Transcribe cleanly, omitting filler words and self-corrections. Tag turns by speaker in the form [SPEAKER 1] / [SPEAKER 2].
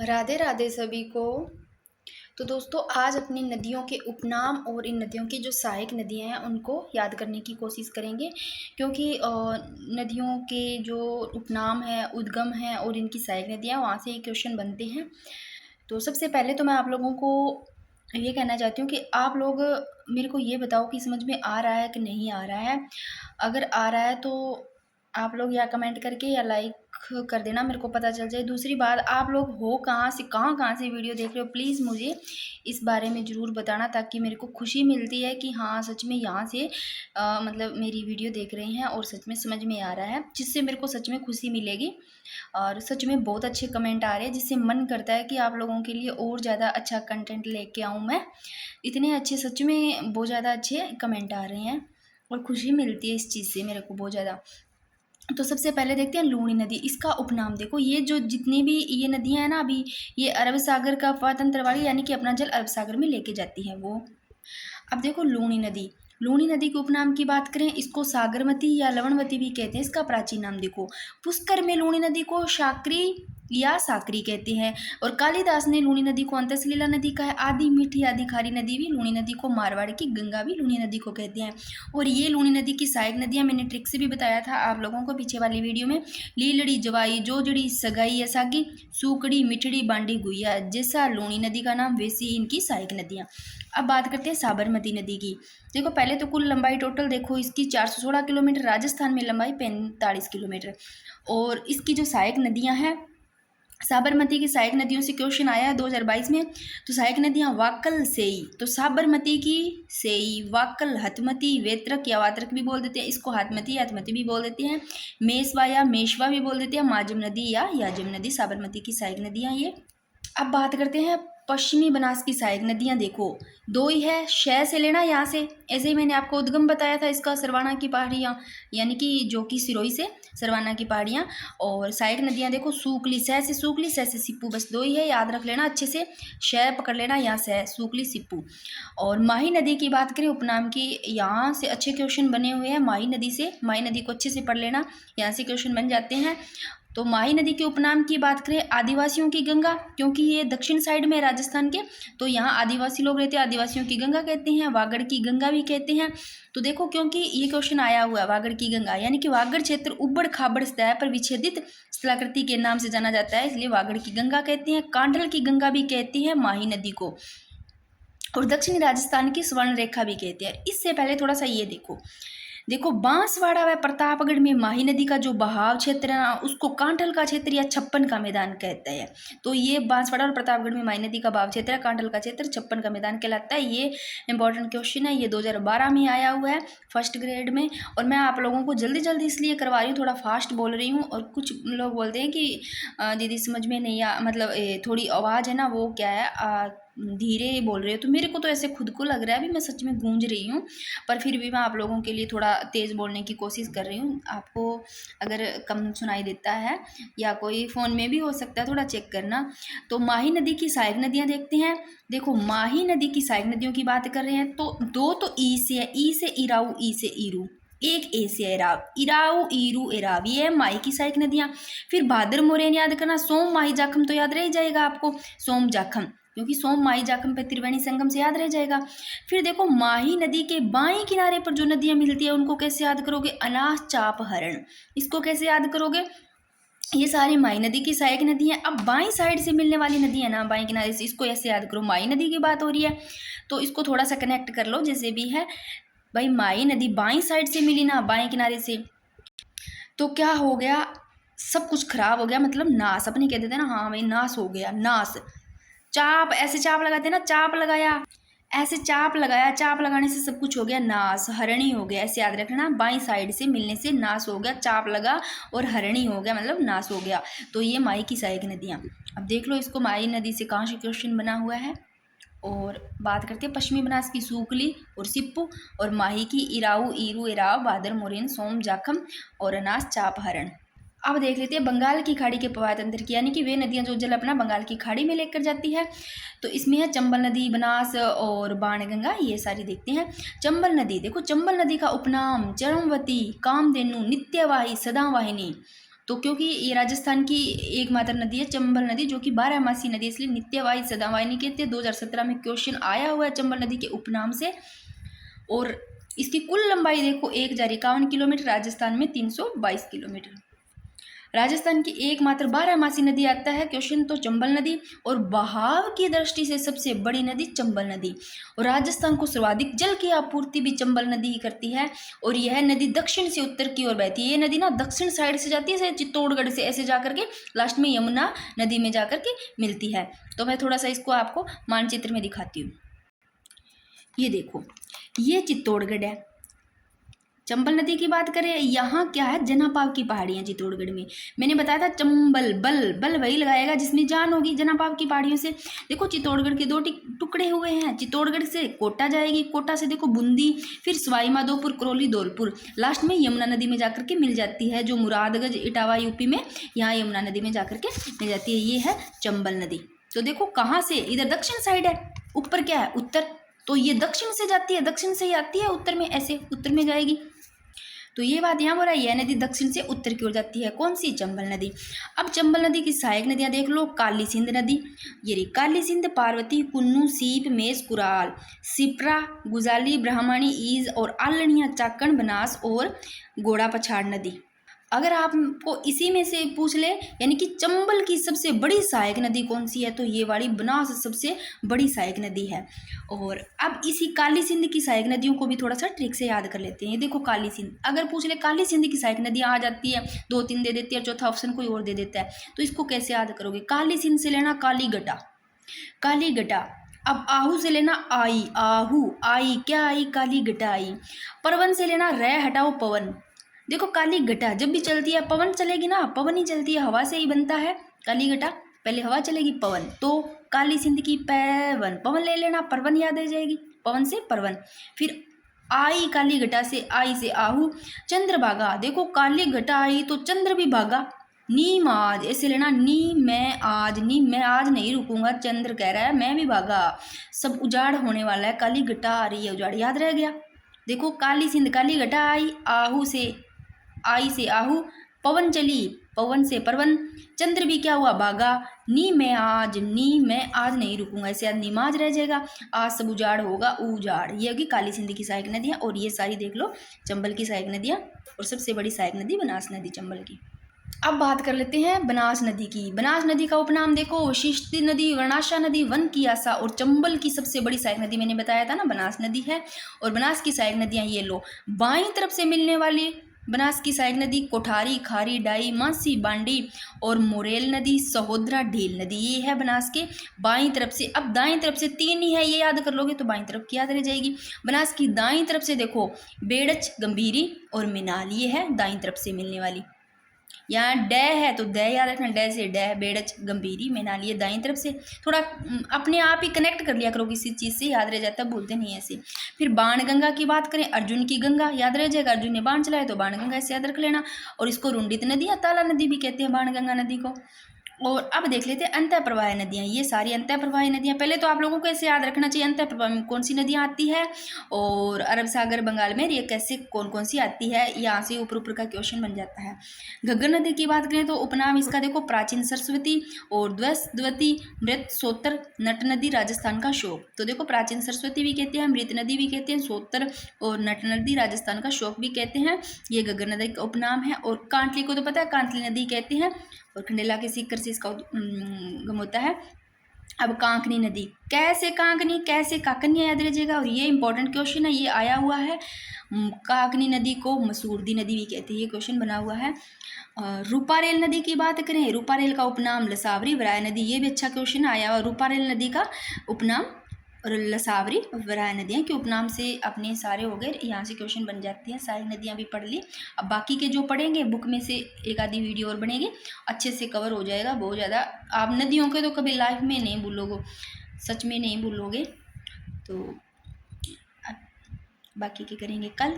[SPEAKER 1] राधे राधे सभी को। तो दोस्तों आज अपनी नदियों के उपनाम और इन नदियों की जो सहायक नदियां हैं उनको याद करने की कोशिश करेंगे, क्योंकि नदियों के जो उपनाम है, उद्गम है और इनकी सहायक नदियां, वहाँ से ये क्वेश्चन बनते हैं। तो सबसे पहले तो मैं आप लोगों को ये कहना चाहती हूँ कि आप लोग मेरे को ये बताओ कि समझ में आ रहा है कि नहीं आ रहा है। अगर आ रहा है तो आप लोग या कमेंट करके या लाइक कर देना, मेरे को पता चल जाए। दूसरी बात, आप लोग हो कहाँ से, कहाँ से वीडियो देख रहे हो, प्लीज़ मुझे इस बारे में ज़रूर बताना, ताकि मेरे को खुशी मिलती है कि हाँ सच में यहाँ से मतलब मेरी वीडियो देख रहे हैं और सच में समझ में आ रहा है, जिससे मेरे को सच में खुशी मिलेगी। और सच में बहुत अच्छे कमेंट आ रहे हैं, जिससे मन करता है कि आप लोगों के लिए और ज़्यादा अच्छा कंटेंट लेके आऊँ मैं। इतने अच्छे, सच में बहुत ज़्यादा अच्छे कमेंट आ रहे हैं और खुशी मिलती है इस चीज़ से मेरे को बहुत ज़्यादा। तो सबसे पहले देखते हैं लूणी नदी। इसका उपनाम देखो, ये जो जितनी भी ये नदियां हैं ना, अभी ये अरब सागर का पातंत्रवाड़ी यानी कि अपना जल अरब सागर में लेके जाती है वो। अब देखो लूणी नदी, लूणी नदी के उपनाम की बात करें, इसको सागरमती या लवणवती भी कहते हैं। इसका प्राचीन नाम देखो, पुष्कर में लूणी नदी को शाकरी या साकरी कहते हैं। और कालिदास ने लूणी नदी को अंतसलीला नदी का है। आदि मीठी आदि खारी नदी भी लूणी नदी को, मारवाड़ की गंगा भी लूणी नदी को कहते हैं। और ये लूणी नदी की सहायक नदियां मैंने ट्रिक से भी बताया था आप लोगों को पीछे वाली वीडियो में। लीलड़ी जवाई जोजड़ी सगाई असागी, सूकड़ी मिठड़ी बांडी गुइया, जैसा लूणी नदी का नाम वैसी इनकी सहायक नदियां। अब बात करते हैं साबरमती नदी की। देखो पहले तो कुल लंबाई टोटल देखो इसकी 416 किलोमीटर, राजस्थान में लंबाई 45 किलोमीटर। और इसकी जो सहायक नदियां हैं, साबरमती की सहायक नदियों से क्वेश्चन आया है 2022 में। तो सहायक नदियां वाकल सेई, तो साबरमती की सेई, वाकल हथमती, वेत्रक या वात्रक भी बोल देते हैं इसको, हाथमती या हथमती भी बोल देते हैं, मेसवा या मेशवा भी बोल देते हैं, माजम नदी या याजम नदी, साबरमती की सहायक नदियां ये। अब बात करते हैं पश्चिमी बनास की सहायक नदियां। देखो दो ही है, शय से लेना यहाँ से। ऐसे ही मैंने आपको उद्गम बताया था इसका, सरवाना की पहाड़ियाँ, यानी कि जो कि सिरोही से सरवाना की पहाड़ियाँ। और सहायक नदियां देखो, सूकली, सह से सूकली, सह से सिप्पू, बस दो ही है, याद रख लेना अच्छे से, शय पकड़ लेना, यहाँ सह सूकली सिप्पू। और माही नदी की बात करें उपनाम की, यहाँ से अच्छे क्वेश्चन बने हुए हैं माही नदी से। माही नदी को अच्छे से पढ़ लेना, यहाँ से क्वेश्चन बन जाते हैं। तो माही नदी के उपनाम की बात करें, आदिवासियों की गंगा, क्योंकि ये दक्षिण साइड में राजस्थान के, तो यहाँ आदिवासी लोग रहते हैं, आदिवासियों की गंगा कहते हैं, वागड़ की गंगा भी कहते हैं। तो देखो क्योंकि ये क्वेश्चन आया हुआ है, वागड़ की गंगा यानी कि वागड़ क्षेत्र उबड़ खाबड़ सतह पर विच्छेदित स्थलाकृति के नाम से जाना जाता है, इसलिए वागड़ की गंगा कहते हैं। कांडल की गंगा भी कहती है माही नदी को, और दक्षिणी राजस्थान की स्वर्ण रेखा भी कहते हैं। इससे पहले थोड़ा सा ये देखो, देखो बांसवाड़ा व प्रतापगढ़ में माही नदी का जो बहाव क्षेत्र है ना, उसको कांठल का क्षेत्र या छप्पन का मैदान कहते हैं। तो ये बांसवाड़ा और प्रतापगढ़ में माही नदी का बहाव क्षेत्र है, कांठल का क्षेत्र, छप्पन का मैदान कहलाता है। ये इंपॉर्टेंट क्वेश्चन है, ये 2012 में आया हुआ है फर्स्ट ग्रेड में। और मैं आप लोगों को जल्दी जल्दी इसलिए करवा रही हूँ, थोड़ा फास्ट बोल रही हूँ। और कुछ लोग बोलते हैं कि दीदी समझ में नहीं आ, मतलब थोड़ी आवाज़ है ना वो क्या है, धीरे बोल रहे हो। तो मेरे को तो ऐसे खुद को लग रहा है, अभी मैं सच में गूंज रही हूँ, पर फिर भी मैं आप लोगों के लिए थोड़ा तेज़ बोलने की कोशिश कर रही हूँ। आपको अगर कम सुनाई देता है या कोई फ़ोन में भी हो सकता है, थोड़ा चेक करना। तो माही नदी की सहायक नदियाँ देखते हैं। देखो माही नदी की सहायक नदियों की बात कर रहे हैं, तो दो तो ई से है, ई से इराऊ, ई से ईरू, एक ए से इराव, इराऊ ईरू इराव, ये है माही की सहायक नदियाँ। फिर भादर मोरेन याद करना, सोम माही जाखम तो याद रह जाएगा आपको, सोम जाखम, क्योंकि सोम माही जाखम पे त्रिवेणी संगम से याद रह जाएगा। फिर देखो माही नदी के बाएं किनारे पर जो नदियां मिलती है उनको कैसे याद करोगे, अनास चाप हरण, इसको कैसे याद करोगे, ये सारी माही नदी की सहायक नदी है। अब बाईं साइड से मिलने वाली नदी है ना, बाएं किनारे से, इसको ऐसे याद करो, माही नदी की बात हो रही है तो इसको थोड़ा सा कनेक्ट कर लो जैसे भी है। भाई माही नदी बाईं साइड से मिली ना, बाएं किनारे से, तो क्या हो गया, सब कुछ खराब हो गया, मतलब नाश, अपने कह देते हैं ना, हाँ भाई नाश हो गया, नाश। चाप, ऐसे चाप लगाते हैं ना, चाप लगाया, ऐसे चाप लगाया, चाप लगाने से सब कुछ हो गया नाश, हरणी हो गया, ऐसे याद रखना, बाईं साइड से मिलने से नाश हो गया, चाप लगा और हरणी हो गया, मतलब नाश हो गया। तो ये माई की सहायक नदियाँ। अब देख लो इसको, माई नदी से कहाँ से क्वेश्चन बना हुआ है। और बात करते हैं पश्चिमी बनास की, सूकली और सिप्पू, और माही की इराऊ ईरू इराव, भादर मोरेन सोम जाखम और अनास चाप हरण। अब देख लेते हैं बंगाल की खाड़ी के प्रवाह तंत्र की, यानी कि वे नदियां जो जल अपना बंगाल की खाड़ी में लेकर जाती है। तो इसमें है चंबल नदी, बनास और बाणगंगा, ये सारी देखते हैं। चंबल नदी देखो, चंबल नदी का उपनाम चरमवती, कामधेनु, नित्यवाही, सदावाहिनी। तो क्योंकि ये राजस्थान की एकमात्र नदी है चंबल नदी, जो कि 12मासी नदी, इसलिए नित्यवाही सदावाहिनी कहते हैं। 2017 में क्वेश्चन आया हुआ है चंबल नदी के उपनाम से। और इसकी कुल लंबाई देखो 1051 किलोमीटर, राजस्थान में 322 किलोमीटर। राजस्थान की एकमात्र 12मासी नदी आता है क्वेश्चन तो चंबल नदी, और बहाव की दृष्टि से सबसे बड़ी नदी चंबल नदी। और राजस्थान को सर्वाधिक जल की आपूर्ति भी चंबल नदी ही करती है। और यह नदी दक्षिण से उत्तर की ओर बहती है। ये नदी ना दक्षिण साइड से जाती है, चित्तौड़गढ़ से ऐसे जाकर के लास्ट में यमुना नदी में जाकर के मिलती है। तो मैं थोड़ा सा इसको आपको मानचित्र में दिखाती हूँ। ये देखो, ये चित्तौड़गढ़ है। चंबल नदी की बात करें, यहाँ क्या है, जनापाव की पहाड़ियाँ चित्तौड़गढ़ में। मैंने बताया था चंबल, बल बल वही लगाएगा जिसमें जान होगी। जनापाव की पहाड़ियों से देखो चित्तौड़गढ़ के 2 टुकड़े हुए हैं। चित्तौड़गढ़ से कोटा जाएगी, कोटा से देखो बूंदी, फिर सवाई माधोपुर, करौली, धौलपुर, लास्ट में यमुना नदी में जाकर के मिल जाती है, जो मुरादगंज इटावा यूपी में, यहाँ यमुना नदी में जाकर के मिल जाती है। ये है चंबल नदी। तो देखो कहाँ से, इधर दक्षिण साइड है, ऊपर क्या है, उत्तर, तो ये दक्षिण से जाती है, दक्षिण से ही आती है उत्तर में, ऐसे उत्तर में जाएगी। तो ये बात यहाँ हो रहा है, यह नदी दक्षिण से उत्तर की ओर जाती है। कौन सी, चंबल नदी। अब चंबल नदी की सहायक नदियाँ देख लो। काली सिंध नदी, ये रही काली सिंध, पार्वती, कुन्नू, सीप, मेष, कुराल, सिप्रा, गुजाली, ब्राह्मणी, ईज और आलनिया, चाकण, बनास और घोड़ा पछाड़ नदी। अगर आपको इसी में से पूछ ले, यानी कि चंबल की सबसे बड़ी सहायक नदी कौन सी है, तो ये वाली बनास सबसे बड़ी सहायक नदी है। और अब इसी काली सिंध की सहायक नदियों को भी थोड़ा सा ट्रिक से याद कर लेते हैं। देखो काली सिंध, अगर पूछ ले काली सिंध की सहायक नदियाँ आ जाती है, 2-3 दे देती है, चौथा ऑप्शन कोई और दे देता है, तो इसको कैसे याद करोगे। काली सिंध से लेना काली गटा, काली गटा। अब आहू से लेना आई, आहू, आई क्या आई, काली गटा आई। परवन से लेना रे हटाओ पवन। देखो काली घटा जब भी चलती है पवन चलेगी ना, पवन ही चलती है, हवा से ही बनता है काली घटा, पहले हवा चलेगी पवन, तो काली सिंध की पैवन, पवन ले लेना, परवन याद आ जाएगी, पवन से परवन। फिर आई काली घटा से, आई से आहू, चंद्रभागा। देखो काली घटा आई तो चंद्र भी भागा, नीम आज ऐसे लेना, नी मैं आज, नी मैं आज नहीं रुकूंगा, चंद्र कह रहा है मैं भी भागा, सब उजाड़ होने वाला है, काली घटा आ रही है, उजाड़ याद रह गया। देखो काली सिंध, काली घटा आई, आहू से, आई से आहू, पवन चली, पवन से परवन, चंद्र भी क्या हुआ, भागा, नी मैं आज, नी मैं आज नहीं रुकूंगा, ऐसे आज नीमाज रह जाएगा, आज सब उजाड़ होगा, उजाड़। ये होगी काली सिंध की सहायक नदियाँ। और ये सारी देख लो चंबल की सहायक नदियाँ, और सबसे बड़ी सहायक नदी बनास नदी चंबल की। अब बात कर लेते हैं बनास नदी की। बनास नदी का उपनाम देखो, वशिष्ठ नदी, वर्णाशा नदी, वन की आशा, और चंबल की सबसे बड़ी सहायक नदी मैंने बताया था ना बनास नदी है। और बनास की सहायक नदियाँ ये लो, बाईं तरफ से मिलने वाली बनास की सहायक नदी कोठारी, खारी, डाई, मानसी, बांडी और मोरेल नदी, सहोदरा, ढील नदी, ये है बनास के बाईं तरफ से। अब दाईं तरफ से 3 ही है, ये याद कर लोगे तो बाईं तरफ की याद रह जाएगी। बनास की दाईं तरफ से देखो बेड़च, गंभीरी और मिनाल, ये है दाईं तरफ से मिलने वाली। यहाँ ड है तो द याद रखना, ड से ड, बेड़च, गंभीरी, मैनाली, ये दाईं तरफ से। थोड़ा अपने आप ही कनेक्ट कर लिया करो किसी चीज़ से, याद रह जाता है, भूलते नहीं ऐसे। फिर बाण गंगा की बात करें, अर्जुन की गंगा याद रह जाएगा, अर्जुन ने बाण चलाया तो बाण गंगा, ऐसे याद रख लेना। और इसको रुंडित नदी या ताला नदी भी कहते हैं बाण गंगा नदी को। और अब देख लेते हैं अंतः प्रवाह नदियाँ, ये सारी अंतः प्रवाह नदियाँ। पहले तो आप लोगों को ऐसे याद रखना चाहिए अंतः प्रवाह में कौन सी नदियाँ आती है, और अरब सागर, बंगाल में ये कैसे कौन कौन सी आती है, यहाँ से ऊपर ऊपर का क्वेश्चन बन जाता है। घग्गर नदी की बात करें तो उपनाम इसका देखो प्राचीन सरस्वती और द्वस्वती, मृत, सोतर, नट नदी, राजस्थान का शोक। तो देखो प्राचीन सरस्वती भी कहते हैं, मृत नदी भी कहते हैं, सोतर और नट नदी राजस्थान का शोक भी कहते हैं, ये घग्गर नदी का उपनाम है। और कांटली को तो पता है, कांटली नदी कहते हैं, और खंडेला के सीकर से इसका गम होता है। अब कांकनी नदी, कैसे कांकनी, कैसे काकन्या याद रखिएगा, और ये इंपॉर्टेंट क्वेश्चन है, ये आया हुआ है। काकनी नदी को मसूरदी नदी भी कहते हैं, ये क्वेश्चन बना हुआ है। रूपारेल नदी की बात करें, रूपारेल का उपनाम लसावरी, वराय नदी, ये भी अच्छा क्वेश्चन आया हुआ। रूपारेल नदी का उपनाम और लसावरी और वराय नदियाँ के उपनाम से अपने सारे हो गए, यहाँ से क्वेश्चन बन जाती हैं। सारी नदियाँ भी पढ़ ली, अब बाकी के जो पढ़ेंगे बुक में से एक आधी वीडियो और बनेगी, अच्छे से कवर हो जाएगा बहुत ज़्यादा। आप नदियों के तो कभी लाइफ में नहीं भूलोगे, सच में नहीं भूलोगे। तो बाकी के करेंगे कल।